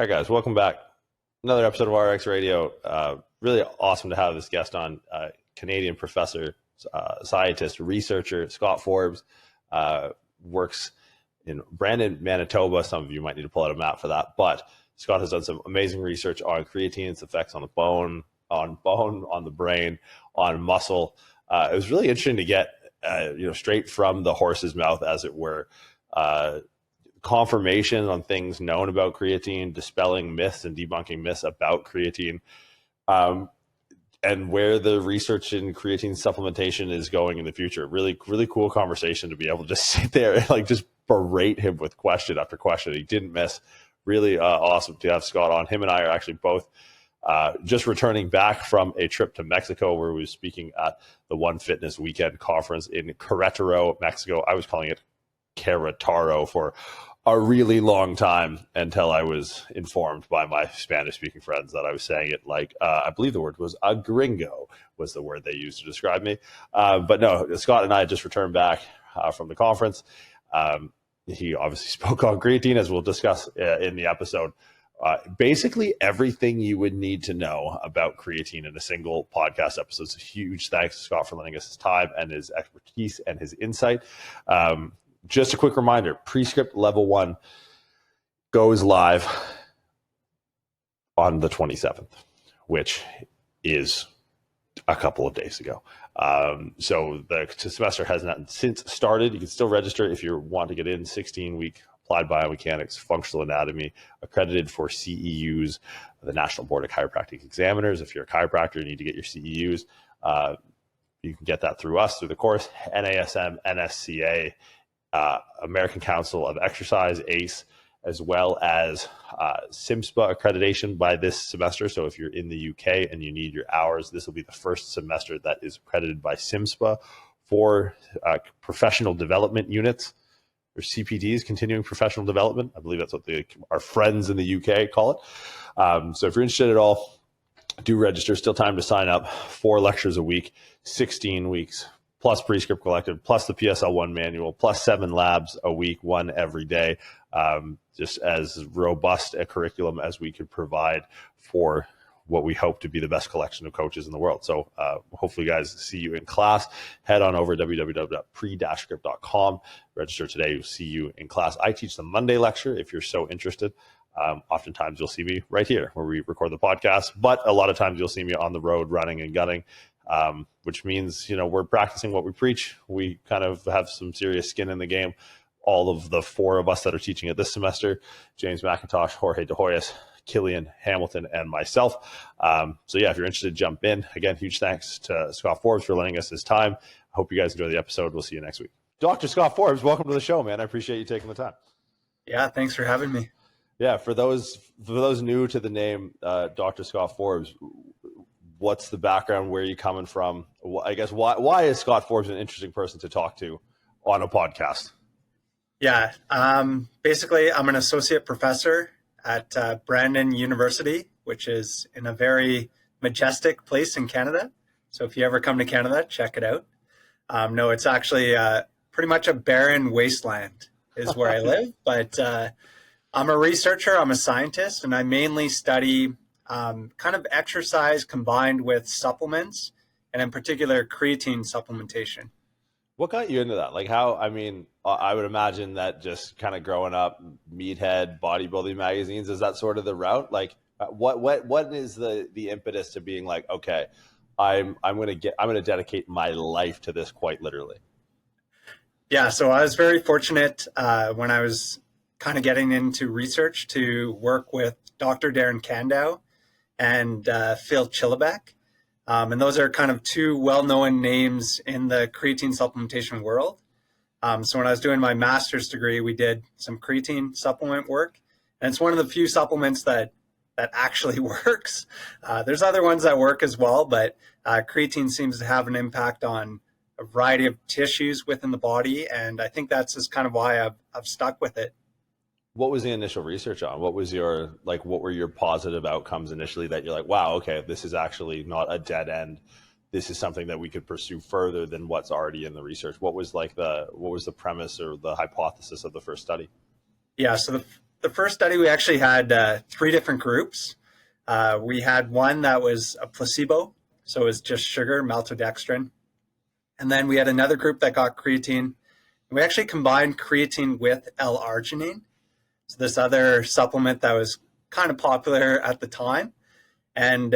All right, guys, welcome back. Another episode of RX Radio. Really awesome to have this guest on, Canadian professor, scientist, researcher, Scott Forbes, works in Brandon, Manitoba. Some of you might need to pull out a map for that, but Scott has done some amazing research on creatine, its effects on the bone, on the brain, on muscle. It was really interesting to get, straight from the horse's mouth, as it were, confirmation on things known about creatine, dispelling myths and debunking myths about creatine, and where the research in creatine supplementation is going in the future. Really, really cool conversation to be able to just sit there and just berate him with question after question. He didn't miss. Really awesome to have Scott on. Him and I are actually both just returning back from a trip to Mexico, where we were speaking at the One Fitness Weekend conference in Querétaro, Mexico. I was calling it Querétaro for a really long time until I was informed by my Spanish-speaking friends that I was saying it like, I believe the word was a gringo was the word they used to describe me. But no, Scott and I just returned back from the conference. He obviously spoke on creatine, as we'll discuss in the episode. Basically everything you would need to know about creatine in a single podcast episode. So huge thanks to Scott for lending us his time and his expertise and his insight. Just a quick reminder, Prescript Level 1 goes live on the 27th, which is a couple of days ago. So the semester has not since started. You can still register if you want to get in. 16-week applied biomechanics, functional anatomy, accredited for CEUs, the National Board of Chiropractic Examiners. If you're a chiropractor, you need to get your CEUs. You can get that through us, through the course, NASM, NSCA, American Council of Exercise, ACE, as well as SIMSPA accreditation by this semester. So if you're in the UK and you need your hours, this will be the first semester that is accredited by SIMSPA for professional development units, or CPDs, continuing professional development. I believe that's what our friends in the UK call it. So if you're interested at all, do register. Still time to sign up. 4 lectures a week, 16 weeks, plus Prescript Collective, plus the PSL1 manual, plus 7 labs a week, 1 every day. Just as robust a curriculum as we could provide for what we hope to be the best collection of coaches in the world. So hopefully guys see you in class. Head on over to www.pre-script.com. Register today. We'll see you in class. I teach the Monday lecture if you're so interested. Oftentimes you'll see me right here where we record the podcast, but a lot of times you'll see me on the road running and gunning. Which means, we're practicing what we preach. We kind of have some serious skin in the game. All of the 4 of us that are teaching it this semester, James McIntosh, Jorge De Hoyos, Killian Hamilton, and myself. So yeah, if you're interested, jump in. Again, huge thanks to Scott Forbes for lending us his time. I hope you guys enjoy the episode. We'll see you next week. Dr. Scott Forbes, welcome to the show, man. I appreciate you taking the time. Yeah, thanks for having me. Yeah, for those new to the name, Dr. Scott Forbes, what's the background? Where are you coming from? I guess why is Scott Forbes an interesting person to talk to on a podcast? Yeah, basically, I'm an associate professor at Brandon University, which is in a very majestic place in Canada. So if you ever come to Canada, check it out. No, it's actually pretty much a barren wasteland is where I live. But I'm a researcher, I'm a scientist, and I mainly study kind of exercise combined with supplements, and in particular, creatine supplementation. What got you into that? I would imagine that just kind of growing up, meathead, bodybuilding magazines, is that sort of the route? What is the impetus to being like, okay, I'm going to dedicate my life to this, quite literally? Yeah, so I was very fortunate when I was kind of getting into research to work with Dr. Darren Kandow and Phil Chillibeck. And those are kind of 2 well-known names in the creatine supplementation world. So when I was doing my master's degree, we did some creatine supplement work. And it's one of the few supplements that actually works. There's other ones that work as well, but creatine seems to have an impact on a variety of tissues within the body. And I think that's just kind of why I've stuck with it. What was the initial research on? What were your positive outcomes initially that you're like, wow, okay, this is actually not a dead end. This is something that we could pursue further than what's already in the research. What was the premise or the hypothesis of the first study? Yeah. So the first study, we actually had 3 different groups. We had one that was a placebo, so it was just sugar, maltodextrin. And then we had another group that got creatine. We actually combined creatine with L-arginine, so this other supplement that was kind of popular at the time. And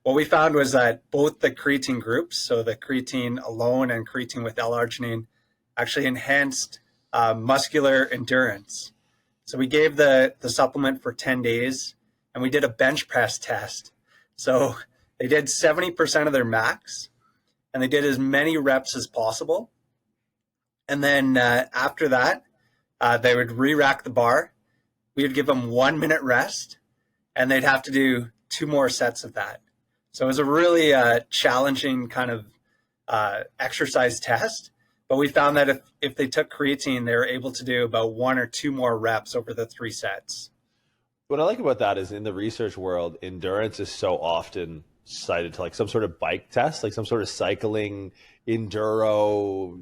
what we found was that both the creatine groups, so the creatine alone and creatine with L-arginine, actually enhanced muscular endurance. So we gave the supplement for 10 days, and we did a bench press test. So they did 70% of their max, and they did as many reps as possible. And then after that, they would re-rack the bar. We would give them 1 minute rest, and they'd have to do 2 more sets of that. So it was a really challenging kind of exercise test. But we found that if they took creatine, they were able to do about 1 or 2 more reps over the 3 sets. What I like about that is in the research world, endurance is so often cited to like some sort of bike test, like some sort of cycling, enduro,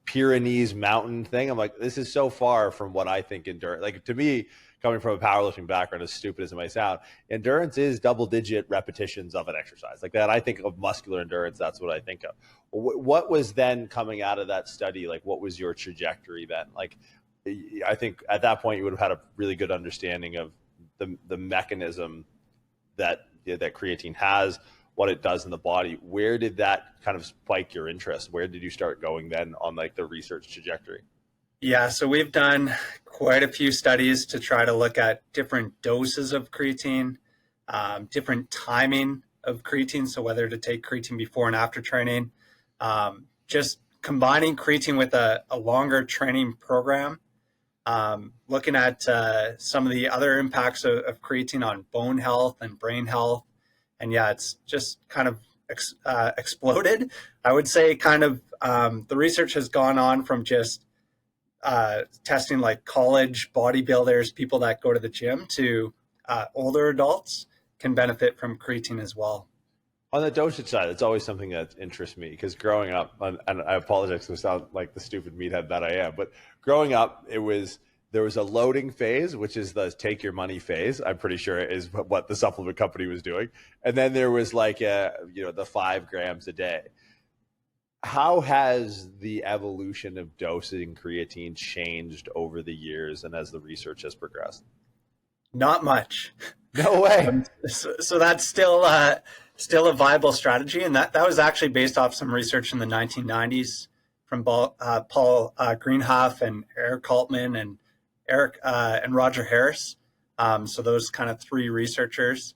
Pyrenees mountain thing. I'm like, this is so far from what I think endurance, like to me, coming from a powerlifting background, as stupid as it may sound, endurance is double-digit repetitions of an exercise. Like that, I think of muscular endurance, that's what I think of. What was then coming out of that study? Like, what was your trajectory then? Like, I think at that point you would have had a really good understanding of the mechanism that creatine has, what it does in the body. Where did that kind of spike your interest? Where did you start going then on like the research trajectory? Yeah, so we've done quite a few studies to try to look at different doses of creatine, different timing of creatine, so whether to take creatine before and after training, just combining creatine with a longer training program, looking at some of the other impacts of creatine on bone health and brain health. And yeah, it's just kind of exploded. I would say kind of the research has gone on from just testing like college bodybuilders, people that go to the gym, to older adults can benefit from creatine as well. On the dosage side, it's always something that interests me because growing up, and I apologize to sound like the stupid meathead that I am, but growing up, there was a loading phase, which is the take your money phase. I'm pretty sure is what the supplement company was doing, and then there was like the 5 grams a day. How has the evolution of dosing creatine changed over the years and as the research has progressed? Not much. No way. So that's still a viable strategy, and that was actually based off some research in the 1990s from Paul Greenhoff and Eric Kaltman and Roger Harris. So those kind of 3 researchers.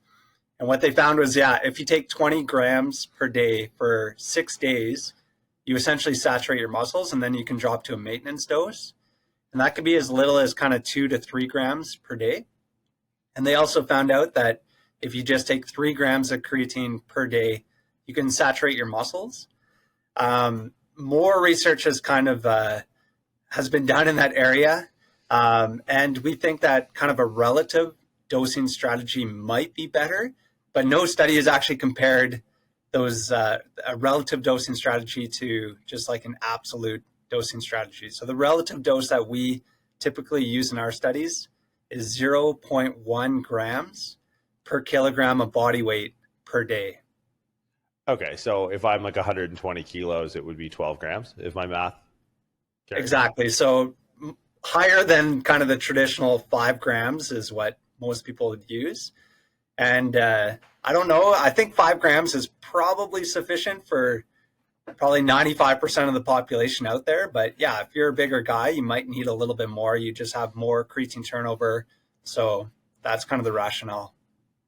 And what they found was, if you take 20 grams per day for 6 days, you essentially saturate your muscles, and then you can drop to a maintenance dose. And that could be as little as kind of 2 to 3 grams per day. And they also found out that if you just take 3 grams of creatine per day, you can saturate your muscles. More research has kind of has been done in that area. And we think that kind of a relative dosing strategy might be better, but no study has actually compared those a relative dosing strategy to just like an absolute dosing strategy. So the relative dose that we typically use in our studies is 0.1 grams per kilogram of body weight per day. Okay, so if I'm like 120 kilos, it would be 12 grams, if my math carries. Exactly. So higher than kind of the traditional 5 grams is what most people would use. And I don't know, I think 5 grams is probably sufficient for probably 95% of the population out there. But yeah, if you're a bigger guy, you might need a little bit more. You just have more creatine turnover. So that's kind of the rationale.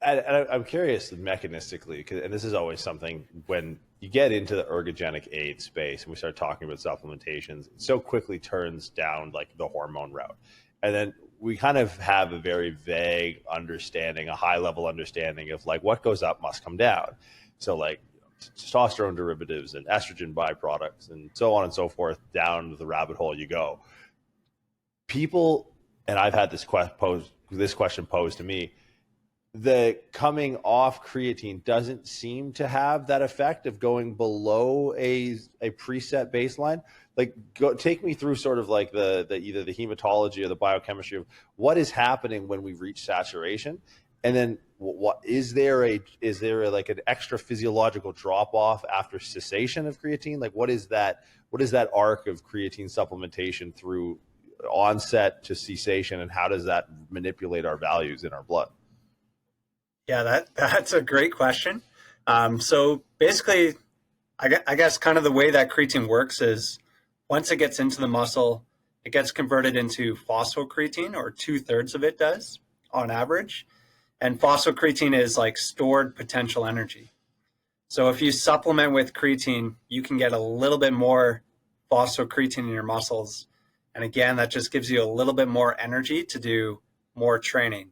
And I'm curious mechanistically, and this is always something when you get into the ergogenic aid space and we start talking about supplementations, it so quickly turns down like the hormone route. And then we kind of have a very vague understanding, a high level understanding of like what goes up must come down. So like testosterone derivatives and estrogen byproducts and so on and so forth, down the rabbit hole you go. People, and I've had this question posed to me, the coming off creatine doesn't seem to have that effect of going below a preset baseline. like take me through sort of like the either the hematology or the biochemistry of what is happening when we reach saturation, and then what is there like an extra physiological drop off after cessation of creatine? Like what is that arc of creatine supplementation through onset to cessation, and how does that manipulate our values in our blood? Yeah, that's a great question. So basically, I guess kind of the way that creatine works is once it gets into the muscle, it gets converted into phosphocreatine, or 2/3 of it does on average. And phosphocreatine is like stored potential energy. So if you supplement with creatine, you can get a little bit more phosphocreatine in your muscles. And again, that just gives you a little bit more energy to do more training.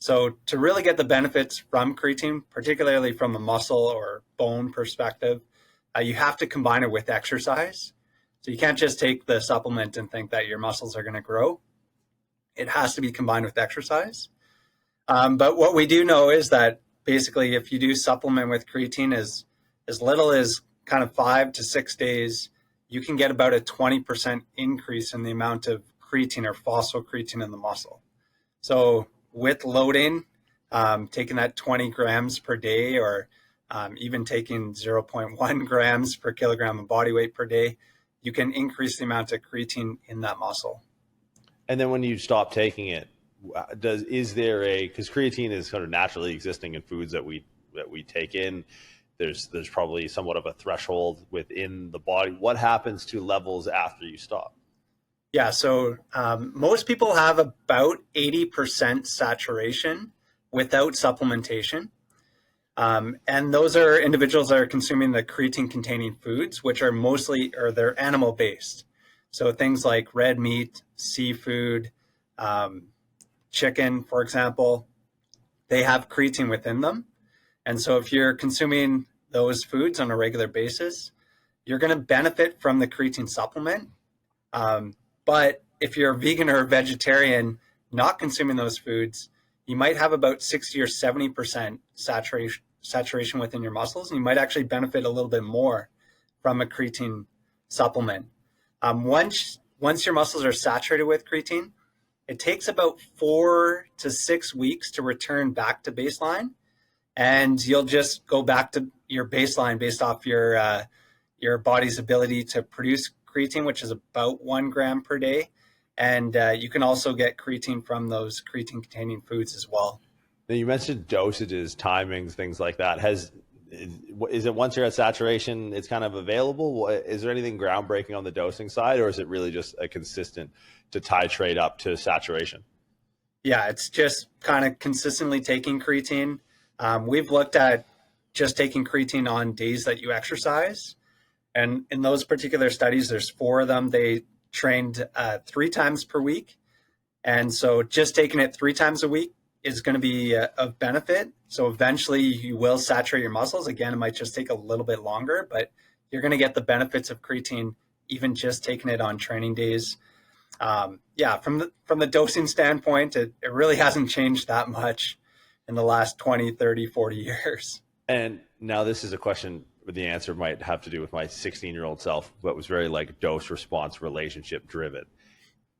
So to really get the benefits from creatine, particularly from a muscle or bone perspective, you have to combine it with exercise. So you can't just take the supplement and think that your muscles are going to grow. It has to be combined with exercise. But what we do know is that basically if you do supplement with creatine as little as kind of 5 to 6 days, you can get about a 20% increase in the amount of creatine or phosphocreatine in the muscle. So with loading, taking that 20 grams per day, or even taking 0.1 grams per kilogram of body weight per day, you can increase the amount of creatine in that muscle. And then when you stop taking it, because creatine is sort of naturally existing in foods that we take in, there's probably somewhat of a threshold within the body. What happens to levels after you stop? Yeah, so most people have about 80% saturation without supplementation. And those are individuals that are consuming the creatine containing foods, which are they're animal based. So things like red meat, seafood, chicken, for example, they have creatine within them. And so if you're consuming those foods on a regular basis, you're going to benefit from the creatine supplement. But if you're a vegan or a vegetarian not consuming those foods, you might have about 60 or 70% saturation within your muscles, and you might actually benefit a little bit more from a creatine supplement. Once your muscles are saturated with creatine, it takes about 4 to 6 weeks to return back to baseline, and you'll just go back to your baseline based off your body's ability to produce creatine, which is about 1 gram per day. And you can also get creatine from those creatine-containing foods as well. Now you mentioned dosages, timings, things like that. Is it once you're at saturation, it's kind of available? Is there anything groundbreaking on the dosing side, or is it really just a consistent to titrate up to saturation? Yeah, it's just kind of consistently taking creatine. We've looked at just taking creatine on days that you exercise. And in those particular studies, there's 4 of them. They trained 3 times per week. And so just taking it 3 times a week is going to be of benefit. So eventually you will saturate your muscles. Again, it might just take a little bit longer, but you're going to get the benefits of creatine even just taking it on training days. From the dosing standpoint, it really hasn't changed that much in the last 20, 30, 40 years. And now this is a question, the answer might have to do with my 16-year-old self, but was very like dose response relationship driven.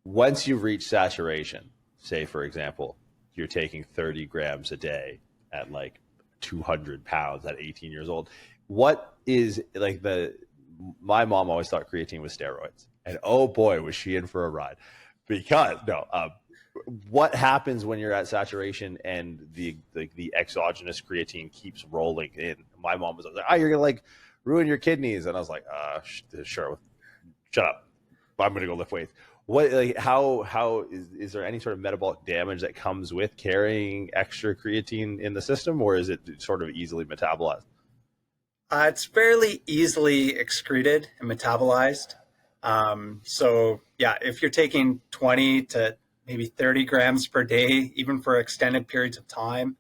Once you reach saturation, say for example, you're taking 30 grams a day at like 200 pounds at 18 years old. What is like my mom always thought creatine was steroids, and oh boy, was she in for a ride. What happens when you're at saturation and the exogenous creatine keeps rolling in? My mom was like, you're gonna like ruin your kidneys, and I was like, sure, shut up, I'm gonna go lift weights. What, like, how is there any sort of metabolic damage that comes with carrying extra creatine in the system, or is it sort of easily metabolized? It's fairly easily excreted and metabolized. If you're taking 20 to maybe 30 grams per day, even for extended periods of time,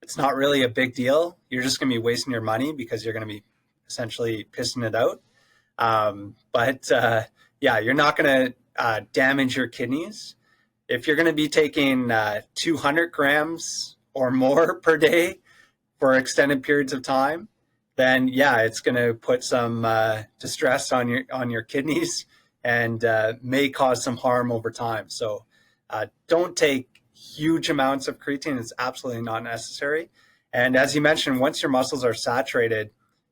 it's not really a big deal. You're just going to be wasting your money because you're going to be essentially pissing it out. You're not going to damage your kidneys. If you're going to be taking 200 grams or more per day for extended periods of time, then it's going to put some distress on your kidneys. and may cause some harm over time. So don't take huge amounts of creatine. It's absolutely not necessary. And as you mentioned, once your muscles are saturated,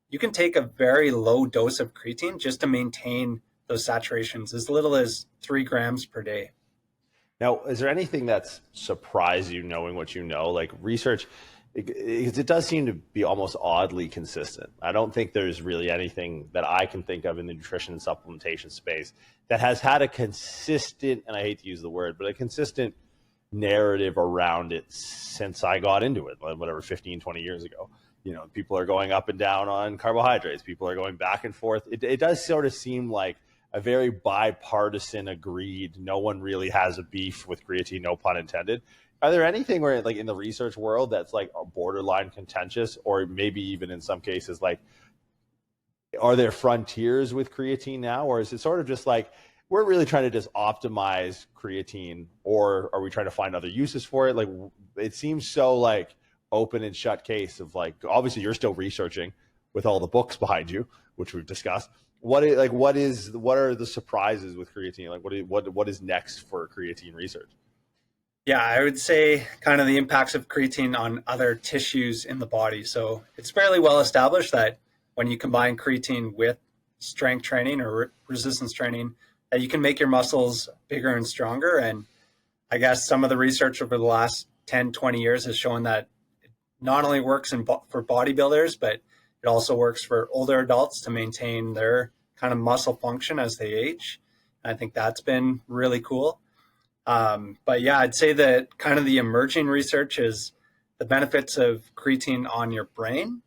you can take a very low dose of creatine just to maintain those saturations, as little as 3 grams per day. Now, is there anything that's surprised you knowing what you know? Like research, it does seem to be almost oddly consistent. I don't think there's really anything that I can think of in the nutrition and supplementation space that has had a consistent, and I hate to use the word, but a consistent narrative around it since I got into it, whatever, 15, 20 years ago. You know, people are going up and down on carbohydrates. People are going back and forth. It does sort of seem like a very bipartisan agreed, no one really has a beef with creatine, no pun intended. Are there anything where, like in the research world, that's like borderline contentious, or maybe even in some cases, like, are there frontiers with creatine now, or is it sort of just like we're really trying to just optimize creatine, or are we trying to find other uses for it? Like, it seems so like open and shut case of like, obviously you're still researching with all the books behind you, which we've discussed. What are the surprises with creatine? Like what is next for creatine research? Yeah, I would say kind of the impacts of creatine on other tissues in the body. So it's fairly well established that when you combine creatine with strength training or resistance training, that you can make your muscles bigger and stronger. And I guess some of the research over the last 10, 20 years has shown that it not only works for bodybuilders, but it also works for older adults to maintain their kind of muscle function as they age. I think that's been really cool. But yeah, I'd say that kind of the emerging research is the benefits of creatine on your brain.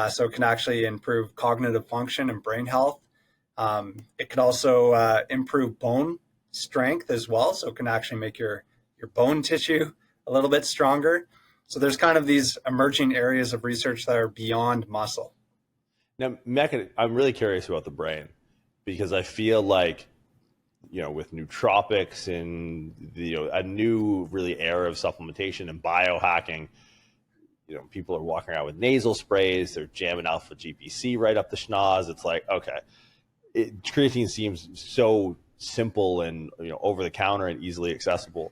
So it can actually improve cognitive function and brain health. It can also improve bone strength as well. So it can actually make your bone tissue a little bit stronger. So there's kind of these emerging areas of research that are beyond muscle. Now, I'm really curious about the brain, because I feel like, you know, with nootropics and a new really era of supplementation and biohacking, you know, people are walking around with nasal sprays, they're jamming alpha GPC right up the schnoz. It's like, okay, creatine seems so simple and, you know, over the counter and easily accessible.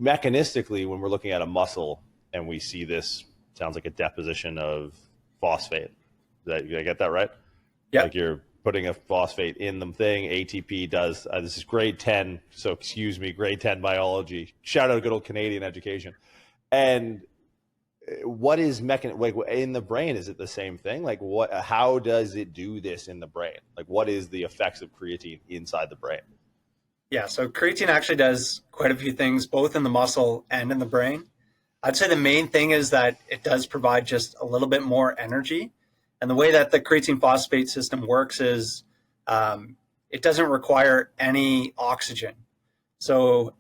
Mechanistically, when we're looking at a muscle and we see this, sounds like a deposition of phosphate. Did I get that right? Yeah. Like you're putting a phosphate in the thing. ATP does. This is grade 10, so excuse me, grade 10 biology. Shout out to good old Canadian education. And what is like in the brain? Is it the same thing? Like how does it do this in the brain? Like what is the effects of creatine inside the brain? Yeah, so creatine actually does quite a few things, both in the muscle and in the brain. I'd say the main thing is that it does provide just a little bit more energy. And the way that the creatine phosphate system works is it doesn't require any oxygen. So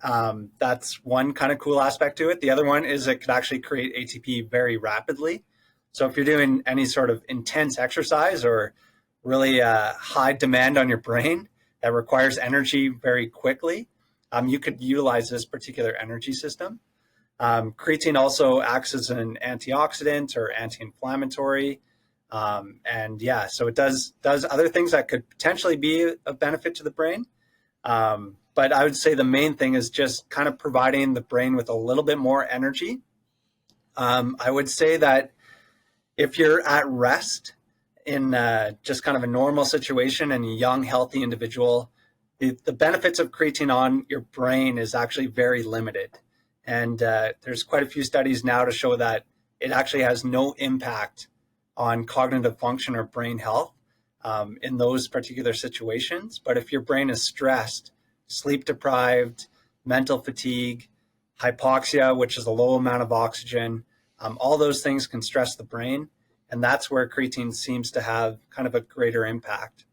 that's one kind of cool aspect to it. The other one is it could actually create ATP very rapidly. So if you're doing any sort of intense exercise or really high demand on your brain that requires energy very quickly, you could utilize this particular energy system. Creatine also acts as an antioxidant or anti-inflammatory. And yeah, so it does other things that could potentially be of benefit to the brain. But I would say the main thing is just kind of providing the brain with a little bit more energy. I would say that if you're at rest in just kind of a normal situation and a young, healthy individual, the benefits of creatine on your brain is actually very limited. And there's quite a few studies now to show that it actually has no impact on cognitive function or brain health in those particular situations. But if your brain is stressed, sleep deprived, mental fatigue, hypoxia, which is a low amount of oxygen, all those things can stress the brain. And that's where creatine seems to have kind of a greater impact.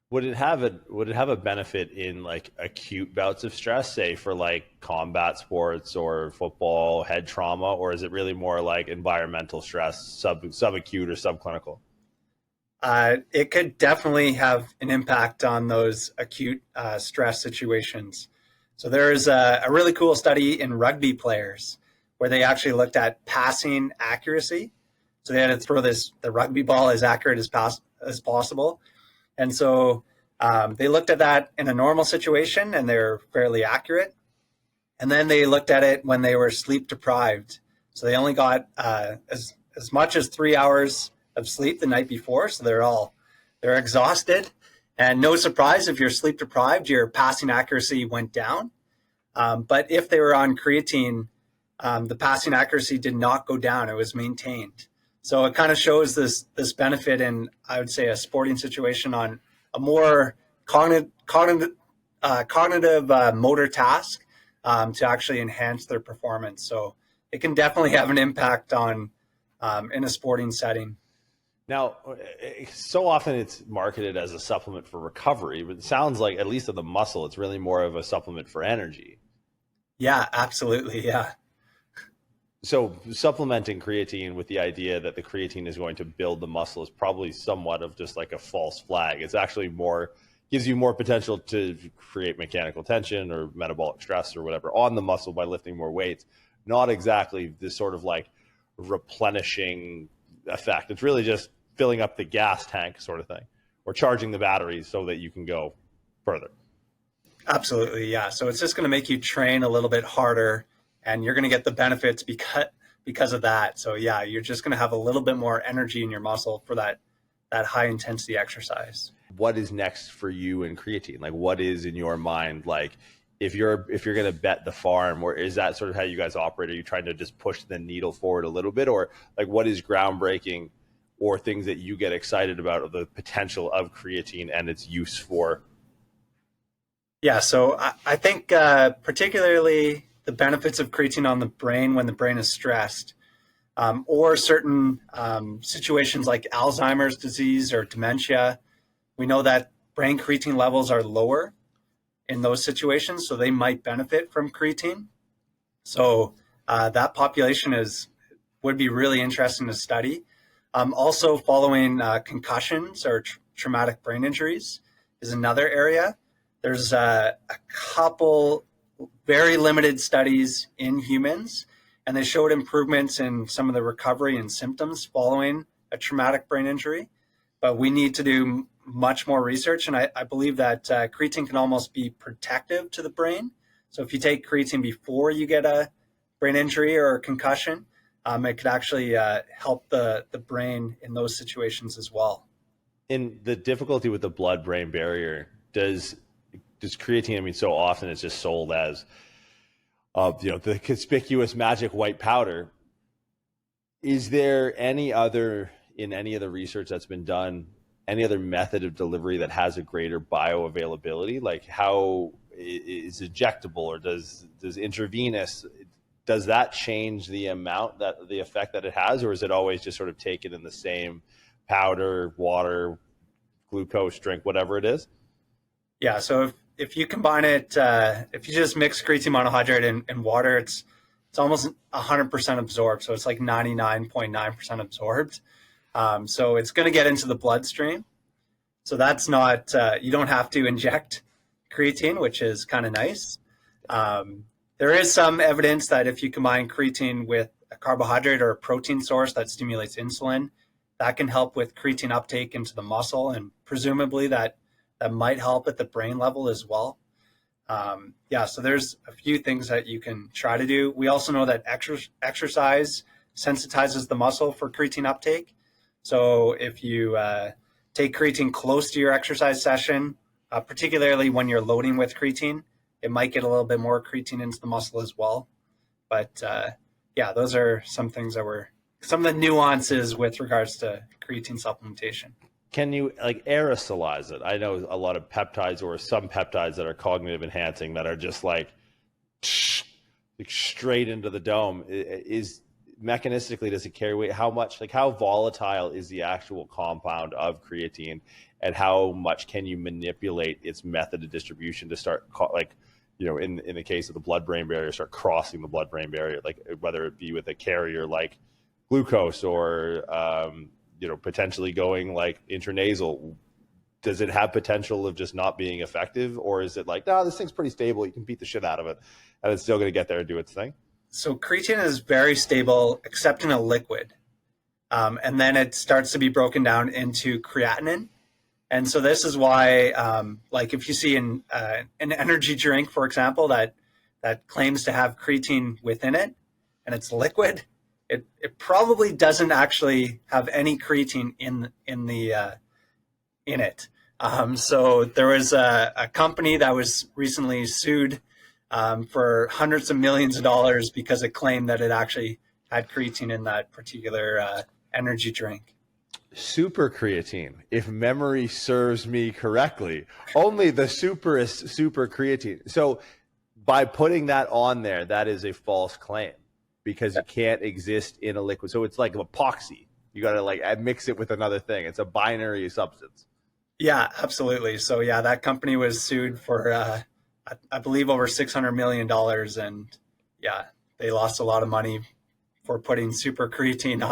Would it have a benefit in like acute bouts of stress, say for like combat sports or football, head trauma, or is it really more like environmental stress, subacute or subclinical? It could definitely have an impact on those acute stress situations. So there's a really cool study in rugby players where they actually looked at passing accuracy. So they had to throw the rugby ball as accurate as possible. And so They looked at that in a normal situation, and they're fairly accurate. And then they looked at it when they were sleep deprived. So they only got as much as 3 hours of sleep the night before. So they're exhausted. And no surprise, if you're sleep deprived, your passing accuracy went down. But if they were on creatine, the passing accuracy did not go down. It was maintained. So it kind of shows this benefit in, I would say, a sporting situation on a more cognitive motor task to actually enhance their performance. So it can definitely have an impact on in a sporting setting. Now, so often it's marketed as a supplement for recovery, but it sounds like, at least of the muscle, it's really more of a supplement for energy. Yeah, absolutely. Yeah. So supplementing creatine with the idea that the creatine is going to build the muscle is probably somewhat of just like a false flag. It's actually gives you more potential to create mechanical tension or metabolic stress or whatever on the muscle by lifting more weights. Not exactly this sort of like replenishing effect. It's really just filling up the gas tank sort of thing, or charging the batteries so that you can go further. Absolutely. Yeah. So it's just going to make you train a little bit harder, and you're going to get the benefits because of that. So yeah, you're just going to have a little bit more energy in your muscle for that high intensity exercise. What is next for you in creatine? Like, what is in your mind? Like, if you're going to bet the farm, or is that sort of how you guys operate? Are you trying to just push the needle forward a little bit, or like what is groundbreaking or things that you get excited about of the potential of creatine and its use for? Yeah. So I think particularly the benefits of creatine on the brain when the brain is stressed, or certain situations like Alzheimer's disease or dementia. We know that brain creatine levels are lower in those situations, so they might benefit from creatine. So that population would be really interesting to study. Also, following concussions or traumatic brain injuries is another area. There's a couple very limited studies in humans, and they showed improvements in some of the recovery and symptoms following a traumatic brain injury. But we need to do much more research, and I believe that creatine can almost be protective to the brain. So if you take creatine before you get a brain injury or a concussion, it could actually help the brain in those situations as well. In the difficulty with the blood-brain barrier, does creatine, I mean, so often it's just sold as the conspicuous magic white powder. Is there any other, in any of the research that's been done, any other method of delivery that has a greater bioavailability? Like, how is injectable, or does intravenous, does that change the amount, that the effect that it has, or is it always just sort of taken in the same powder, water, glucose drink, whatever it is? Yeah. So if you combine it, if you just mix creatine monohydrate and water, it's almost 100% absorbed. So it's like 99.9% absorbed. So it's going to get into the bloodstream. So that's not, you don't have to inject creatine, which is kind of nice. There is some evidence that if you combine creatine with a carbohydrate or a protein source that stimulates insulin, that can help with creatine uptake into the muscle, and presumably that might help at the brain level as well. So there's a few things that you can try to do. We also know that exercise sensitizes the muscle for creatine uptake. So if you take creatine close to your exercise session, particularly when you're loading with creatine, it might get a little bit more creatine into the muscle as well. But those are some things that some of the nuances with regards to creatine supplementation. Can you like aerosolize it? I know a lot of peptides, or some peptides that are cognitive enhancing, that are just like straight into the dome. Is mechanistically, does it carry weight? How much, like how volatile is the actual compound of creatine, and how much can you manipulate its method of distribution to start in the case of the blood-brain barrier, start crossing the blood-brain barrier, like whether it be with a carrier like glucose, or potentially going like intranasal? Does it have potential of just not being effective, or is it like, no, this thing's pretty stable, you can beat the shit out of it and it's still going to get there and do its thing? So creatine is very stable, except in a liquid. And then it starts to be broken down into creatinine. And so this is why, like if you see an energy drink, for example, that claims to have creatine within it, and it's liquid, it probably doesn't actually have any creatine in it. So there was a company that was recently sued for hundreds of millions of dollars because it claimed that it actually had creatine in that particular energy drink. Super creatine, if memory serves me correctly. Only the super is super creatine. So by putting that on there, that is a false claim because it can't exist in a liquid. So it's like epoxy. You got to like mix it with another thing. It's a binary substance. Yeah, absolutely. So yeah, that company was sued for I believe over $600 million, and yeah, they lost a lot of money for putting super creatine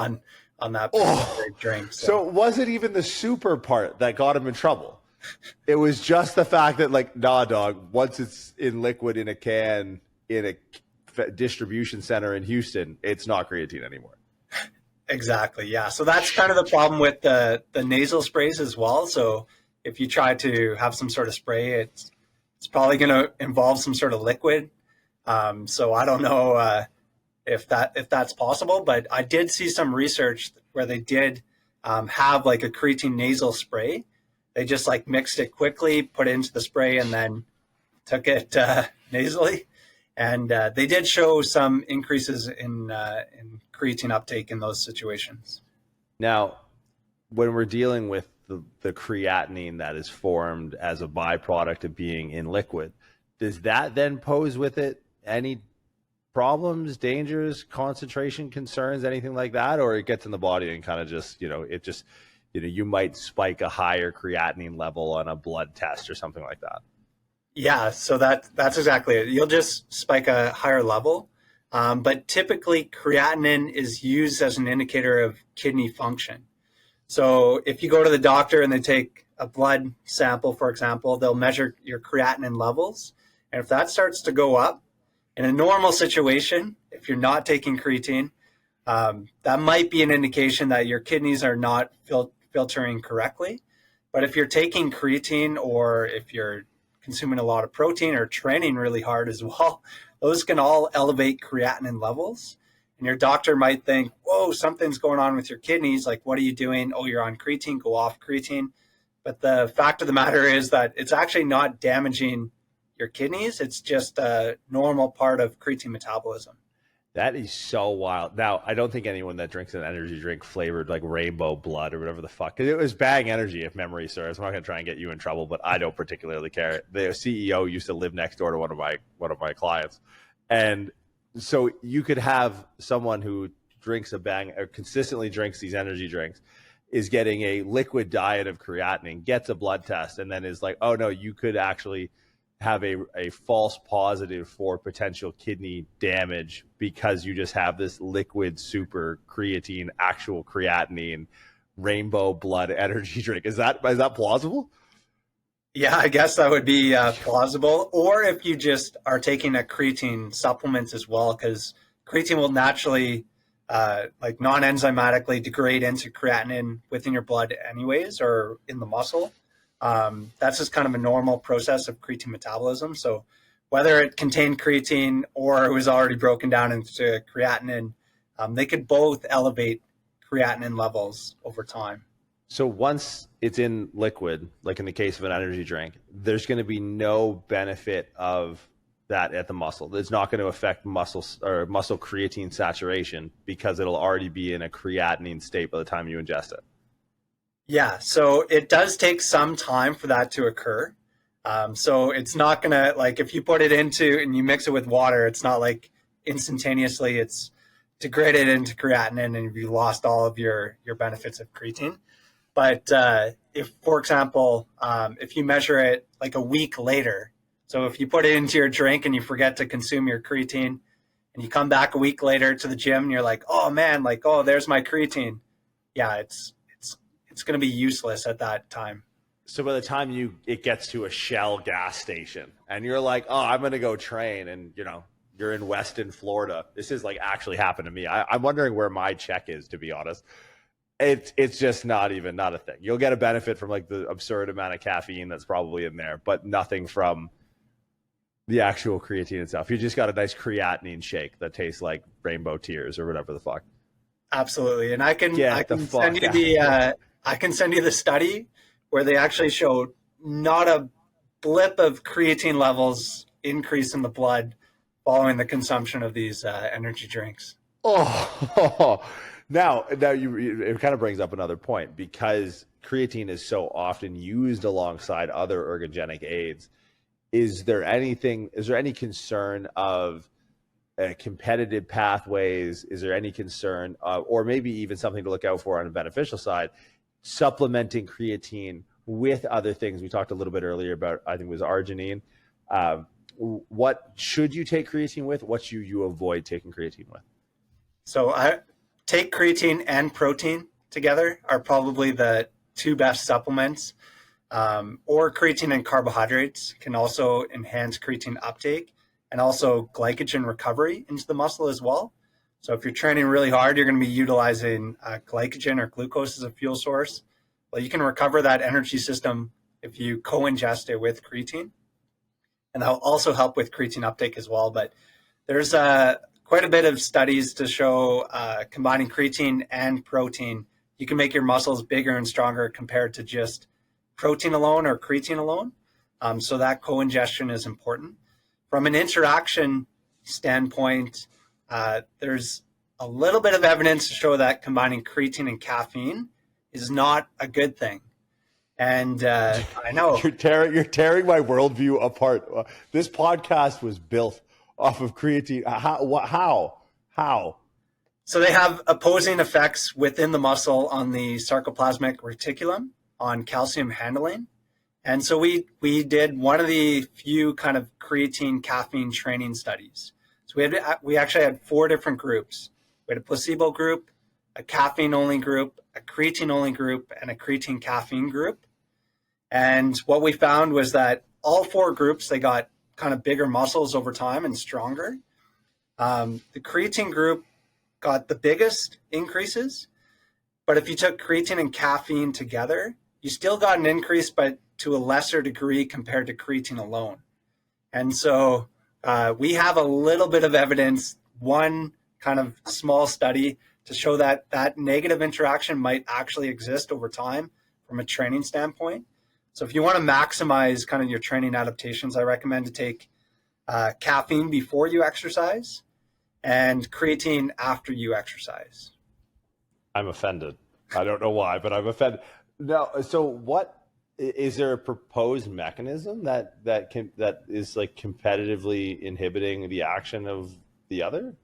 on that particular drink. So it wasn't even the super part that got him in trouble. It was just the fact that, like, nah, dog, once it's in liquid in a can in a distribution center in Houston, it's not creatine anymore. Exactly. Yeah. So that's kind of the problem with the nasal sprays as well. So if you try to have some sort of spray, it's probably going to involve some sort of liquid. So I don't know if that's possible, but I did see some research where they did have like a creatine nasal spray. They just like mixed it quickly, put it into the spray, and then took it nasally. And they did show some increases in creatine uptake in those situations. Now, when we're dealing with the creatinine that is formed as a byproduct of being in liquid, does that then pose with it any problems, dangers, concentration concerns, anything like that? Or it gets in the body and kind of just, you might spike a higher creatinine level on a blood test or something like that? Yeah, so that's exactly it. You'll just spike a higher level. But typically, creatinine is used as an indicator of kidney function. So if you go to the doctor and they take a blood sample, for example, they'll measure your creatinine levels. And if that starts to go up, in a normal situation, if you're not taking creatine, that might be an indication that your kidneys are not filtering correctly. But if you're taking creatine, or if you're consuming a lot of protein or training really hard as well, those can all elevate creatinine levels. And your doctor might think, whoa, something's going on with your kidneys. Like, what are you doing? Oh, you're on creatine, go off creatine. But the fact of the matter is that it's actually not damaging your kidneys. It's just a normal part of creatine metabolism. That is so wild. Now, I don't think anyone that drinks an energy drink flavored like rainbow blood or whatever the fuck, because it was Bang Energy, if memory serves. I'm not going to try and get you in trouble, but I don't particularly care. The CEO used to live next door to one of my clients, and so you could have someone who drinks a Bang or consistently drinks these energy drinks, is getting a liquid diet of creatinine, gets a blood test, and then is like, oh no, you could actually have a false positive for potential kidney damage because you just have this liquid super creatine, actual creatinine, rainbow blood energy drink. Is that plausible? Yeah, I guess that would be plausible. Or if you just are taking a creatine supplement as well, because creatine will naturally, like non-enzymatically degrade into creatinine within your blood anyways, or in the muscle. That's just kind of a normal process of creatine metabolism. So whether it contained creatine or it was already broken down into creatinine, they could both elevate creatinine levels over time. So once it's in liquid, like in the case of an energy drink, there's going to be no benefit of that at the muscle. It's not going to affect muscle creatine saturation because it'll already be in a creatinine state by the time you ingest it. Yeah, so it does take some time for that to occur. So it's not going to, like, if you put it into and you mix it with water, it's not like instantaneously it's degraded into creatinine and you lost all of your benefits of creatine. But if, for example, if you measure it like a week later, so if you put it into your drink and you forget to consume your creatine and you come back a week later to the gym and you're like, oh man, like, oh, there's my creatine. Yeah, it's going to be useless at that time. So by the time it gets to a Shell gas station and you're like, oh, I'm going to go train, and you're in Weston, Florida. This has like actually happened to me. I'm wondering where my check is, to be honest. It's just not a thing. You'll get a benefit from like the absurd amount of caffeine that's probably in there, but nothing from the actual creatine itself. You just got a nice creatinine shake that tastes like rainbow tears or whatever the fuck. Absolutely. And I can send you I can send you the study where they actually showed not a blip of creatine levels increase in the blood following the consumption of these energy drinks. Oh, now it kind of brings up another point, because creatine is so often used alongside other ergogenic aids. Is there any concern of competitive pathways? Is there any concern, or maybe even something to look out for on the beneficial side, supplementing creatine with other things? We talked a little bit earlier about, I think it was arginine. What should you take creatine with? What should you avoid taking creatine with? So I take creatine and protein together are probably the two best supplements. Or creatine and carbohydrates can also enhance creatine uptake and also glycogen recovery into the muscle as well. So if you're training really hard, you're going to be utilizing glycogen or glucose as a fuel source. Well, you can recover that energy system if you co-ingest it with creatine. And that'll also help with creatine uptake as well. But there's quite a bit of studies to show combining creatine and protein, you can make your muscles bigger and stronger compared to just protein alone or creatine alone. So that co-ingestion is important. From an interaction standpoint, there's a little bit of evidence to show that combining creatine and caffeine is not a good thing. And I know you're tearing my worldview apart. This podcast was built off of creatine. How? So they have opposing effects within the muscle on the sarcoplasmic reticulum on calcium handling. And so we did one of the few kind of creatine caffeine training studies. So we actually had 4 different groups. We had a placebo group, a caffeine only group, a creatine only group, and a creatine caffeine group. And what we found was that all 4 groups, they got kind of bigger muscles over time and stronger. The creatine group got the biggest increases, but if you took creatine and caffeine together, you still got an increase, but to a lesser degree compared to creatine alone. And so we have a little bit of evidence, one kind of small study, to show that that negative interaction might actually exist over time from a training standpoint. So if you want to maximize kind of your training adaptations, I recommend to take caffeine before you exercise and creatine after you exercise. I'm offended. I don't know why, but I'm offended. No, so what is there a proposed mechanism that is like competitively inhibiting the action of the other?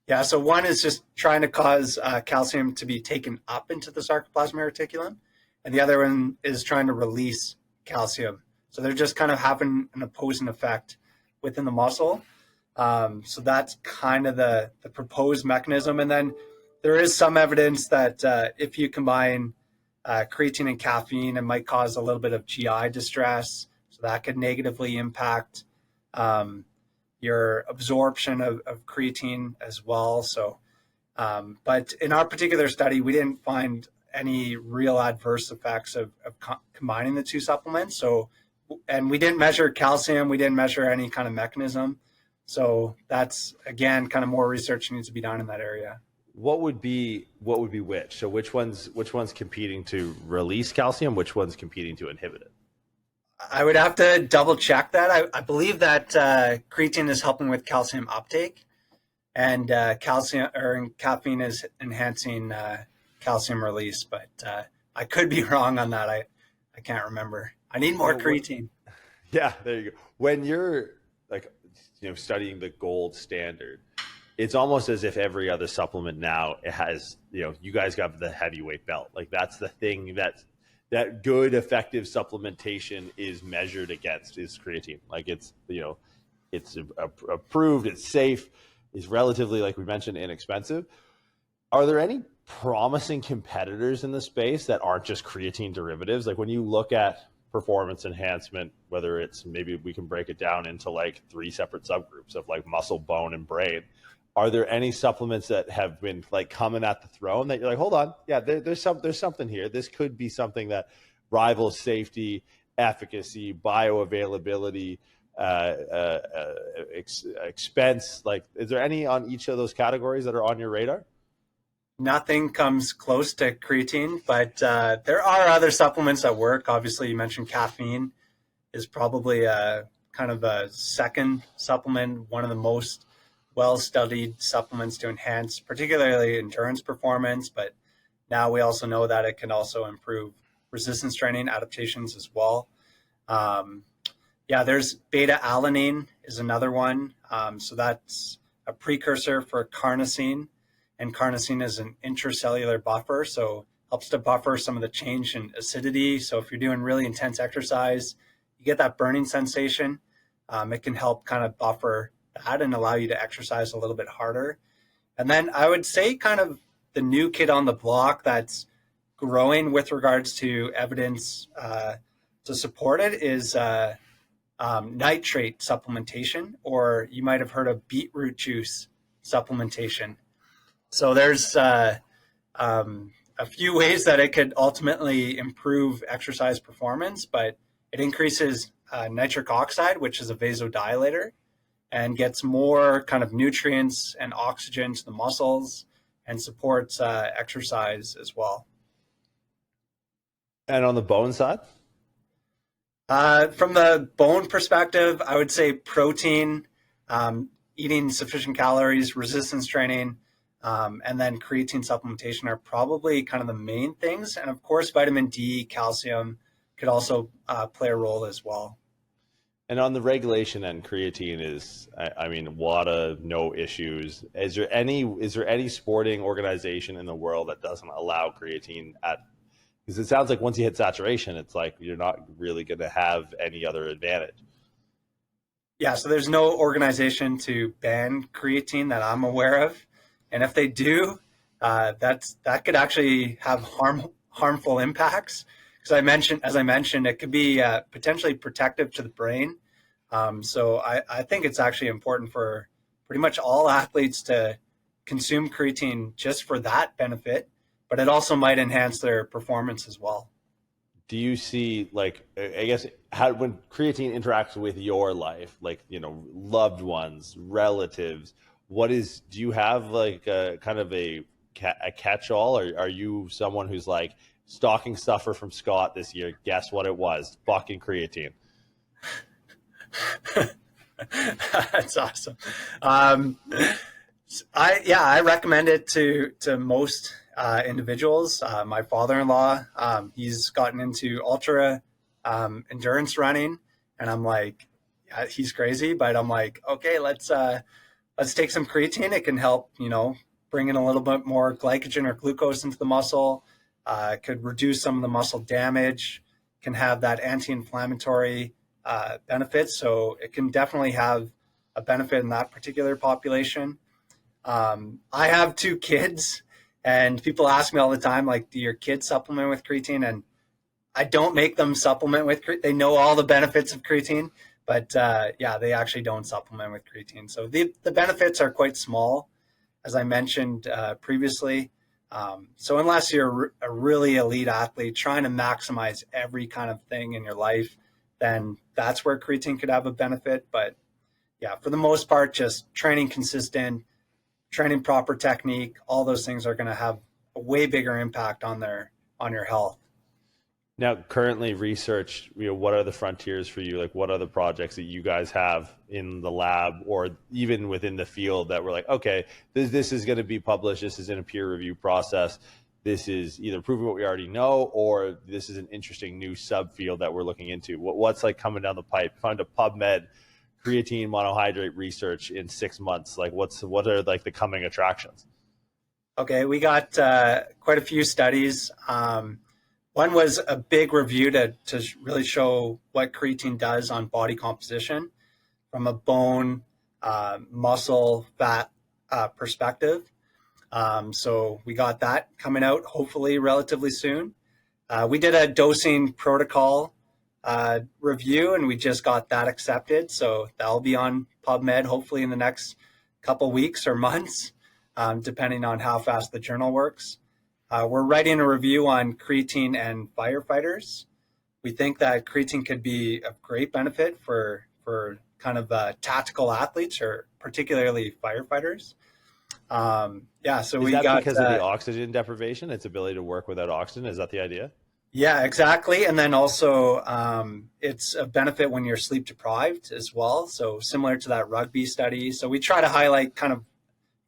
Yeah, so one is just trying to cause calcium to be taken up into the sarcoplasmic reticulum, and the other one is trying to release calcium. So they're just kind of having an opposing effect within the muscle. So that's kind of the proposed mechanism. And then there is some evidence that if you combine creatine and caffeine, it might cause a little bit of GI distress. So that could negatively impact your absorption of creatine as well. So, but in our particular study, we didn't find any real adverse effects of combining the 2 supplements. So, and we didn't measure calcium. We didn't measure any kind of mechanism. So that's, again, kind of more research needs to be done in that area. What would be which? So which one's competing to release calcium? Which one's competing to inhibit it? I would have to double check that. I believe that creatine is helping with calcium uptake, and caffeine is enhancing calcium release. But I could be wrong on that. I can't remember. I need more creatine. Yeah, there you go. When you're studying the gold standard, it's almost as if every other supplement now it has, you guys got the heavyweight belt. Like that's the thing that good effective supplementation is measured against is creatine. Like it's approved, it's safe, it's relatively, like we mentioned, inexpensive. Are there any promising competitors in the space that aren't just creatine derivatives? Like when you look at performance enhancement, whether it's, maybe we can break it down into like 3 separate subgroups of like muscle, bone, and brain. are there any supplements that have been like coming at the throne that you're like, hold on, yeah, there's something here. This could be something that rivals safety, efficacy, bioavailability, expense. Like, is there any on each of those categories that are on your radar? Nothing comes close to creatine, but there are other supplements that work. Obviously, you mentioned caffeine is probably a kind of a second supplement, one of the most well-studied supplements to enhance particularly endurance performance, but now we also know that it can also improve resistance training adaptations as well. Um, yeah, there's beta alanine is another one. So that's a precursor for carnosine, and carnosine is an intracellular buffer, so helps to buffer some of the change in acidity. So if you're doing really intense exercise, you get that burning sensation. It can help kind of buffer that and allow you to exercise a little bit harder. And then I would say kind of the new kid on the block that's growing with regards to evidence to support it is nitrate supplementation, or you might have heard of beetroot juice supplementation. So there's a few ways that it could ultimately improve exercise performance, but it increases nitric oxide, which is a vasodilator, and gets more kind of nutrients and oxygen to the muscles and supports exercise as well. And on the bone side? From the bone perspective, I would say protein, eating sufficient calories, resistance training, and then creatine supplementation are probably kind of the main things. And of course, vitamin D, calcium could also play a role as well. And on the regulation end, creatine is, I mean, WADA, no issues. Is there any sporting organization in the world that doesn't allow creatine at? Because it sounds like once you hit saturation, it's like you're not really going to have any other advantage. Yeah, so there's no organization to ban creatine that I'm aware of, and if they do, that could actually have harmful impacts. Because as I mentioned, it could be potentially protective to the brain. So I think it's actually important for pretty much all athletes to consume creatine just for that benefit, but it also might enhance their performance as well. Do you see, like, I guess, how when creatine interacts with your life, like, loved ones, relatives, do you have like a kind of a catch-all, or are you someone who's like, stocking stuffer from Scott this year, guess what it was? Fucking creatine. That's awesome. I recommend it to most individuals. My father-in-law, he's gotten into ultra endurance running, and I'm like, yeah, he's crazy, but I'm like, okay, let's take some creatine. It can help, bring in a little bit more glycogen or glucose into the muscle. Could reduce some of the muscle damage, can have that anti-inflammatory benefits. So it can definitely have a benefit in that particular population. I have 2 kids, and people ask me all the time, like, do your kids supplement with creatine? And I don't make them supplement with creatine. They know all the benefits of creatine, but they actually don't supplement with creatine. So the benefits are quite small, as I mentioned previously. So unless you're a really elite athlete trying to maximize every kind of thing in your life, then that's where creatine could have a benefit. But yeah, for the most part, just training consistent, training proper technique, all those things are going to have a way bigger impact on your health. Now, currently research, what are the frontiers for you? Like, what are the projects that you guys have in the lab or even within the field that we're like, okay, this is going to be published. This is in a peer review process. This is either proving what we already know, or this is an interesting new subfield that we're looking into. What's like coming down the pipe? Find a PubMed creatine monohydrate research in 6 months. Like, what are like the coming attractions? Okay, we got quite a few studies. One was a big review to really show what creatine does on body composition from a bone, muscle, fat perspective. So we got that coming out hopefully relatively soon. We did a dosing protocol review, and we just got that accepted. So that'll be on PubMed hopefully in the next couple weeks or months, depending on how fast the journal works. We're writing a review on creatine and firefighters. We think that creatine could be of great benefit for kind of tactical athletes, or particularly firefighters. So Is we that got because of the oxygen deprivation, its ability to work without oxygen? Is that the idea? yeah, exactly. And then also it's a benefit when you're sleep deprived as well. So similar to that rugby study. So we try to highlight kind of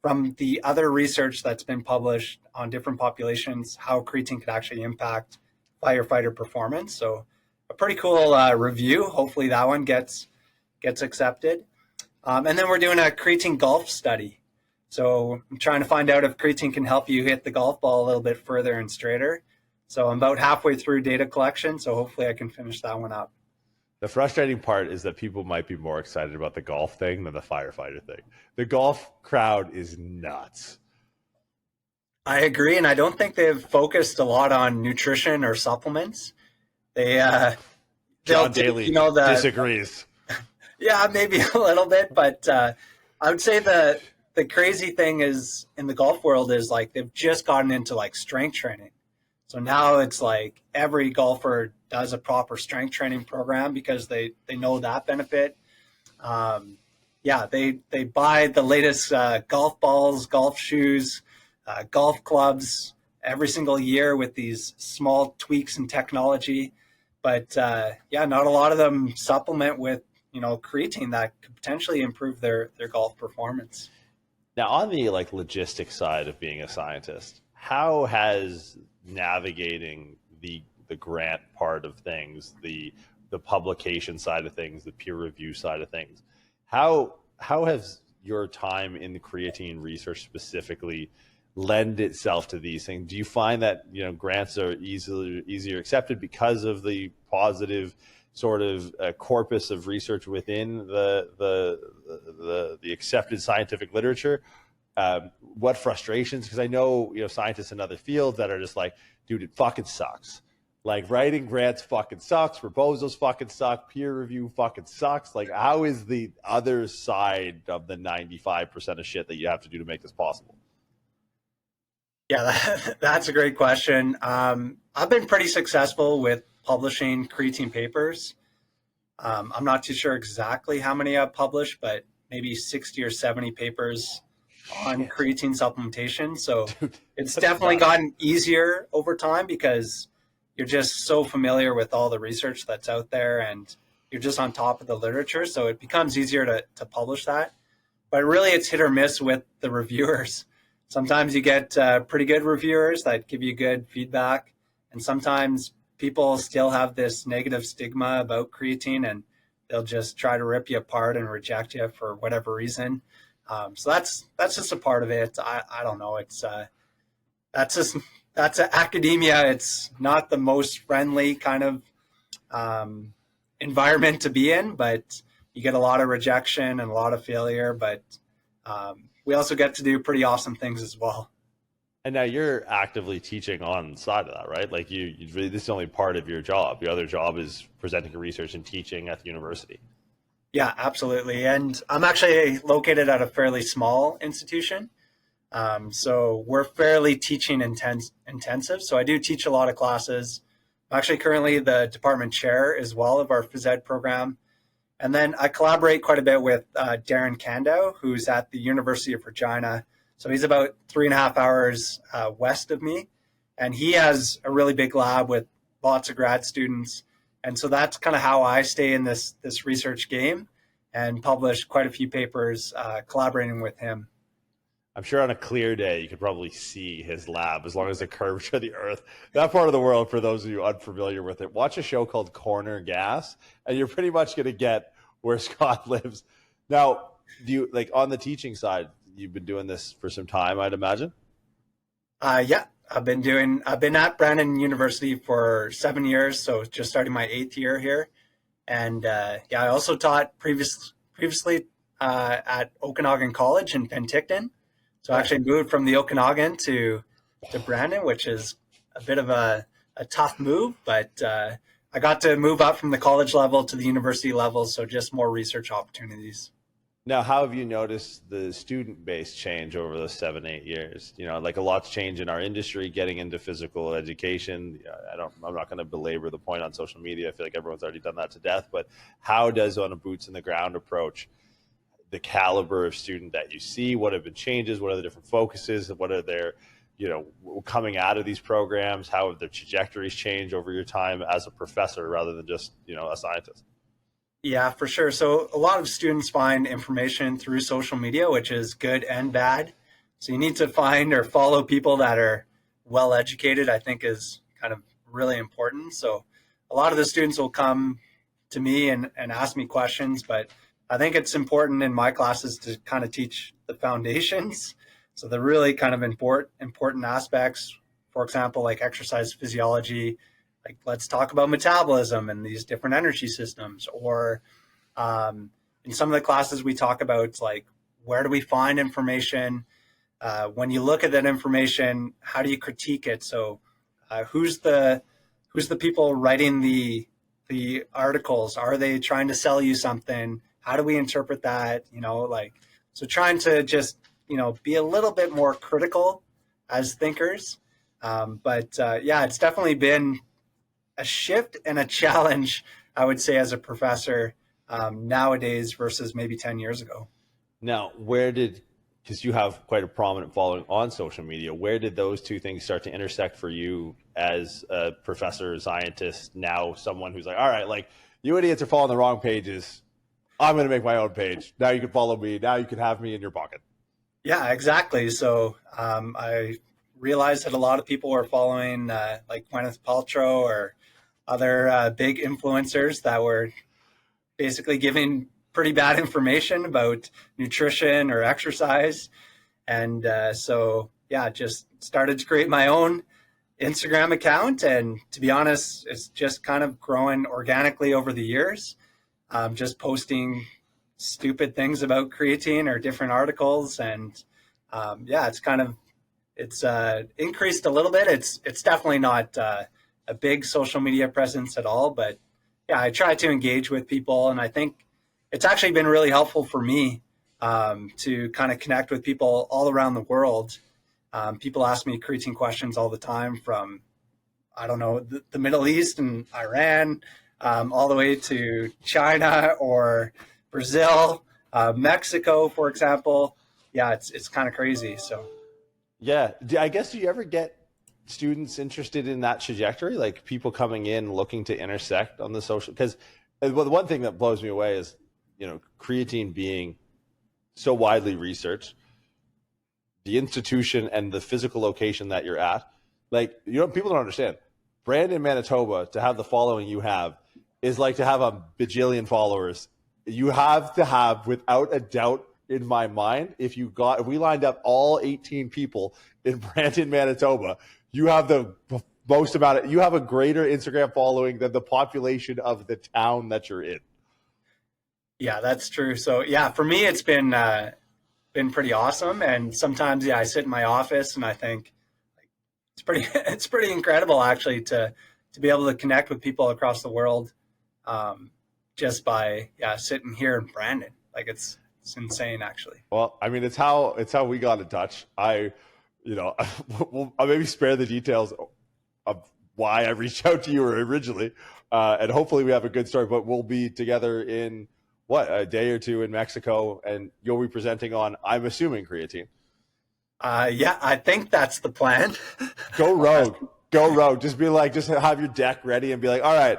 from the other research that's been published on different populations, how creatine could actually impact firefighter performance. So a pretty cool review. Hopefully that one gets accepted. And then we're doing a creatine golf study. So I'm trying to find out if creatine can help you hit the golf ball a little bit further and straighter. So I'm about halfway through data collection, so hopefully I can finish that one up. The frustrating part is that people might be more excited about the golf thing than the firefighter thing. The golf crowd is nuts. I agree, and I don't think they've focused a lot on nutrition or supplements. They John Daly disagrees. Yeah, maybe a little bit, but I would say the crazy thing is in the golf world is like they've just gotten into like strength training. So now it's like every golfer does a proper strength training program because they know that benefit. They buy the latest golf balls, golf shoes, golf clubs every single year with these small tweaks in technology. But not a lot of them supplement with creatine that could potentially improve their golf performance. Now, on the like logistics side of being a scientist, how has navigating the grant part of things, the publication side of things, the peer review side of things, how has your time in the creatine research specifically lend itself to these things? Do you find that grants are easier accepted because of the positive sort of corpus of research within the accepted scientific literature? What frustrations? Because I know scientists in other fields that are just like, dude, it fucking sucks. Like writing grants fucking sucks. Proposals fucking suck. Peer review fucking sucks. Like, how is the other side of the 95% of shit that you have to do to make this possible? Yeah, that's a great question. I've been pretty successful with publishing creatine papers. I'm not too sure exactly how many I've published, but maybe 60 or 70 papers on creatine supplementation. So it's definitely gotten easier over time because you're just so familiar with all the research that's out there and you're just on top of the literature. So it becomes easier to publish that. But really it's hit or miss with the reviewers. Sometimes you get pretty good reviewers that give you good feedback. And sometimes people still have this negative stigma about creatine and they'll just try to rip you apart and reject you for whatever reason. So that's just a part of it. I don't know. That's academia. It's not the most friendly kind of environment to be in, but you get a lot of rejection and a lot of failure. But we also get to do pretty awesome things as well. And now you're actively teaching on the side of that, right? Like this is only part of your job. Your other job is presenting research and teaching at the university. Yeah, absolutely. And I'm actually located at a fairly small institution. So we're fairly teaching intensive. So I do teach a lot of classes. I'm actually currently the department chair as well of our phys ed program. And then I collaborate quite a bit with Darren Candow, who's at the University of Regina. So he's about 3.5 hours west of me. And he has a really big lab with lots of grad students. And so that's kind of how I stay in this research game and publish quite a few papers collaborating with him. I'm sure on a clear day, you could probably see his lab as long as the curvature of the earth. That part of the world, for those of you unfamiliar with it, watch a show called Corner Gas, and you're pretty much going to get where Scott lives. Now, do you, like on the teaching side, you've been doing this for some time, I'd imagine? Yeah, I've been at Brandon University for 7 years, so just starting my 8th year here. And I also taught previously at Okanagan College in Penticton. So I actually moved from the Okanagan to Brandon, which is a bit of a tough move, but I got to move up from the college level to the university level, so just more research opportunities. Now, how have you noticed the student base change over those 7, 8 years? Like a lot's changed in our industry, getting into physical education. I'm not going to belabor the point on social media. I feel like everyone's already done that to death. But how does on a boots in the ground approach the caliber of student that you see? What have been changes? What are the different focuses? What are their, coming out of these programs? How have their trajectories changed over your time as a professor rather than just, a scientist? Yeah, for sure. So a lot of students find information through social media, which is good and bad. So you need to find or follow people that are well educated, I think is kind of really important. So a lot of the students will come to me and ask me questions, but I think it's important in my classes to kind of teach the foundations. So the really kind of important aspects, for example, like exercise physiology, like let's talk about metabolism and these different energy systems. Or in some of the classes we talk about like, where do we find information? When you look at that information, how do you critique it? So who's the people writing the articles? Are they trying to sell you something? How do we interpret that? So trying to just be a little bit more critical as thinkers. But it's definitely been a shift and a challenge, I would say, as a professor nowadays versus maybe 10 years ago. Now, because you have quite a prominent following on social media, where did those two things start to intersect for you as a professor, scientist, now someone who's like, all right, like you idiots are following the wrong pages. I'm going to make my own page. Now you can follow me. Now you can have me in your pocket. Yeah, exactly. So I realized that a lot of people were following like Gwyneth Paltrow or other big influencers that were basically giving pretty bad information about nutrition or exercise. And just started to create my own Instagram account. And to be honest, it's just kind of growing organically over the years. Just posting stupid things about creatine or different articles. And it's increased a little bit. It's definitely not a big social media presence at all, but yeah, I try to engage with people, and I think it's actually been really helpful for me to kind of connect with people all around the world. People ask me creatine questions all the time from, I don't know, the Middle East and Iran, all the way to China or Brazil, Mexico, for example. Yeah, it's kind of crazy. So, yeah, I guess, do you ever get students interested in that trajectory, like people coming in looking to intersect on the social? Because the one thing that blows me away is, creatine being so widely researched, the institution and the physical location that you're at, like, people don't understand. Brandon, Manitoba, to have the following you have is like to have a bajillion followers. You have to have, without a doubt in my mind, if we lined up all 18 people in Brandon, Manitoba, you have the most amount you have a greater Instagram following than the population of the town that you're in. Yeah, that's true. So yeah, for me, it's been pretty awesome. And sometimes, I sit in my office and I think it's pretty incredible actually to be able to connect with people across the world just by sitting here in Brandon. Like it's insane actually. Well, I mean, it's how we got in touch. I'll maybe spare the details of why I reached out to you originally, and hopefully we have a good story. But we'll be together in a day or two in Mexico, and you'll be presenting on, I'm assuming, creatine. I think that's the plan. Go rogue. Just have your deck ready and be like, all right,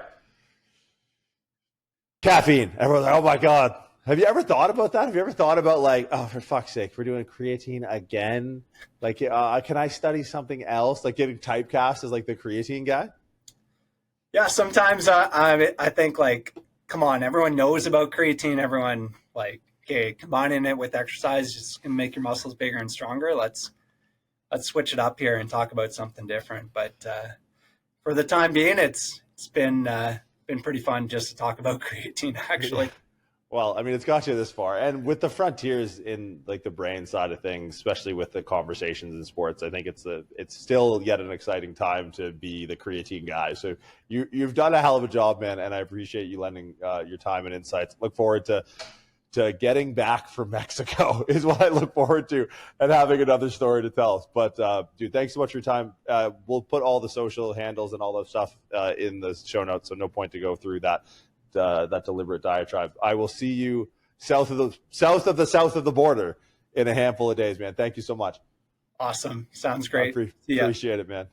caffeine. Everyone's like, oh my God. Have you ever thought about that? Have you ever thought about like, oh, for fuck's sake, we're doing creatine again? Like, can I study something else? Like getting typecast as like the creatine guy? Yeah, sometimes I think like, come on, everyone knows about creatine. Everyone like, okay, combining it with exercise is going to make your muscles bigger and stronger. Let's switch it up here and talk about something different. But for the time being, it's been pretty fun just to talk about creatine actually. Well, I mean, it's got you this far, and with the frontiers in like the brain side of things, especially with the conversations in sports, I think it's still yet an exciting time to be the creatine guy. So you've done a hell of a job, man, and I appreciate you lending your time and insights. Look forward to to getting back from Mexico is what I look forward to, and having another story to tell. But dude, thanks so much for your time. We'll put all the social handles and all that stuff in the show notes, so no point to go through that deliberate diatribe. I will see you south of the border in a handful of days, man. Thank you so much. Awesome. Sounds great. Appreciate it, man.